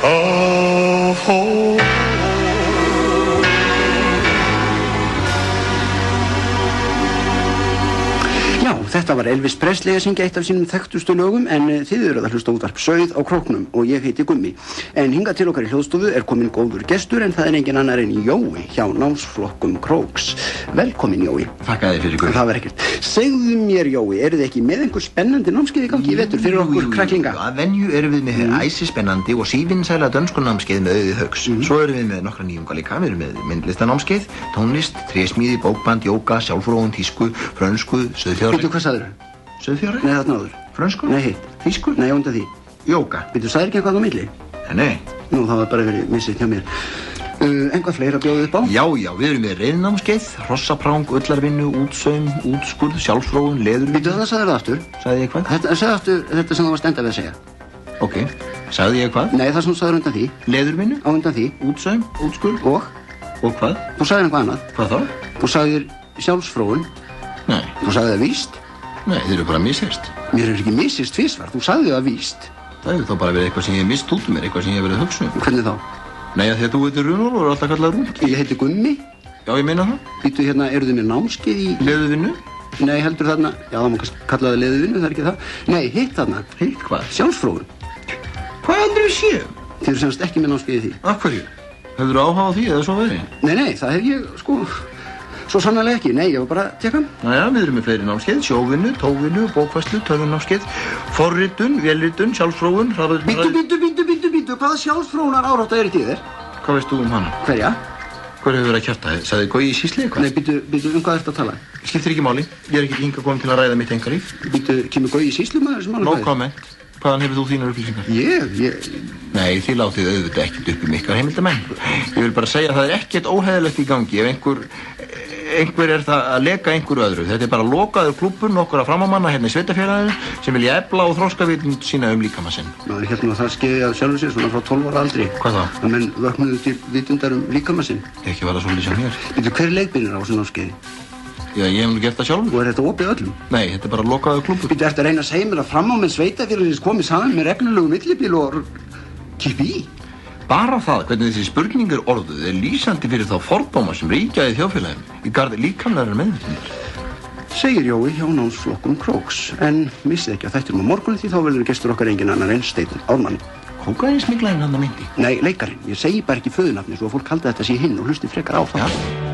of home. Já, þetta var Elvis Presley að syngja eitt af sínum þekktustu lögum en þið eruð að hlusta útvarp Sauð á Króknum og ég heiti Gummi. En hingað til okkar í hljóðstofu er kominn góður gestur en það er engin annar en Jói hjá námsflokkum Króks. Velkomin Jói. Þakka þér fyrir Gummi. Það var ekkert. Segðu mér Jói, eruð þið ekki með einhver spennandi námskeið í gangi í vetur fyrir okkur kræklinga? Að venju erum við með æsispennandi og sívinsæla dönskunámskeið með Auði Hauks. Svo erum við með nokkra nýjunga líka. Við erum með myndlistanámskeið, tónlist, trésmíði, bókband, jóga, sjálfróun, tísku, frönsku, sauðfjárrækt. Býttu, hvað sagðirðu? Sauðfjárrækt? Nei, þarna áður. Frönsku? Nei, hitt. Tísku? Nei, undan því. Jóga? Býttu, sagðir ekki eitthvað á milli? Nei. Nú, það var bara verið missið hjá mér. Eitthvað fleira bjóðið upp á? Já, við erum með reiðnámskeið, hrossaprang, ullarvinnu, útsaum, útskurð, sjálfsfróun, leðurvinnu. Býttu, það sagðirðu aftur. Sagði ég hvað? Sagði aftur þetta sem þú varst enda við að segja. Ok. Sagði ég hvað? Nei, það sem þú sagðir undan því. Leðurvinnu? Á undan því. Útsaum, útskurð. Og hvað? Þú sagðir eitthvað annað. Hvað þá? Þú sagðir sjálfsfróun. Nei. Þú sagði það víst. Nei, þið eru bara missist. Mér er ekki missist tvisvar, þú sagði það víst. Það hefur þá bara verið eitthvað sem ég hef misst út um mér, eitthvað sem ég hef verið að hugsa um. Hvernig þá? Nei, að því að þú heitir Runólfur og er alltaf kallað Rún. Ég heiti Gummi. Já, ég meina það. Býttu hérna, eru þið mér námskeið í... Leðurvinnu? Nei, heldur þarna... Já, það má kannski kalla það leðurvinnu, það er ekki það. Nei, hitt þarna. Hitt hvað? Sjálfsfróun. Hvað heldur þið séum? Þið eru semst ekki með námskeið í því. Af hverju? Hefur þú áhuga á því eða svo verið? Nei, það hef ég, sko... Svo sannarlega ekki. Nei, ég var bara að tjekka. Næja, við erum með fleiri námskeið, sjóvinnu, tóvinnu, bókfærslu, tölvunámskeið, forritun, vélritun, sjálfsfróun, Býttu, hvaða sjálfsfróunar árátta er í þér? Hvað veist þú um hana? Hverja? Hver hefur verið að kjafta þið? Sagði Gói í Sísli eitthvað? Nei, býttu, hvað ertu að tala? Skiptir ekki máli. Ég er ekki hingað komin til að ræða mitt einkalíf. Býttu, kemur Gói í Sýslumaður sem No comment. Hvaðan hefur þú þínar upplýsingar? Ég... Nei, þið látið auðvitað ekkert upp ykkar heimildamenn. Ég vil bara segja að það er ekkert óheiðilegt í gangi ef einhver er það að leka einhverju öðru. Þetta er bara lokaður klúbbur nokkura framamanna hérna í sveitafélaginu sem vilja efla og þroska vitund sína líkama sinn. Maður hérna það skeiði að sjálfur sér svona frá 12 ára aldri. Hvað þá? Að menn vöknuðu til vitundar líkama sinn. Ekki var það svolítið sem hér. Býttu, hver er leikbyrnir á þessu námskeiði? Já, ég hef nú gert það sjálfur. Og er þetta opið öllum? Nei, þetta er bara lokaður klúbbur. Býttu, ertu að reyna að segja mér að framámenn sveitafélagsins komið saman með reglulegu millibíl og kippi í? Bara það, hvernig þessi spurning er orðuð, er lýsandi fyrir þá fordóma sem ríkja í þjóðfélaginu í garð líkamlegar meðvitundar. Segir Jói hjá námsflokkum Króks, en missið ekki að þættinum á morgun því þá verður gestur okkar engin annar en Steinn Ármann. Kókaínsmyglarinn hann að myndi? Nei, leikarinn. Ég segi bara ekki föðunafni svo að fólk haldi að þetta sé hinn og hlusti frekar á það. Já.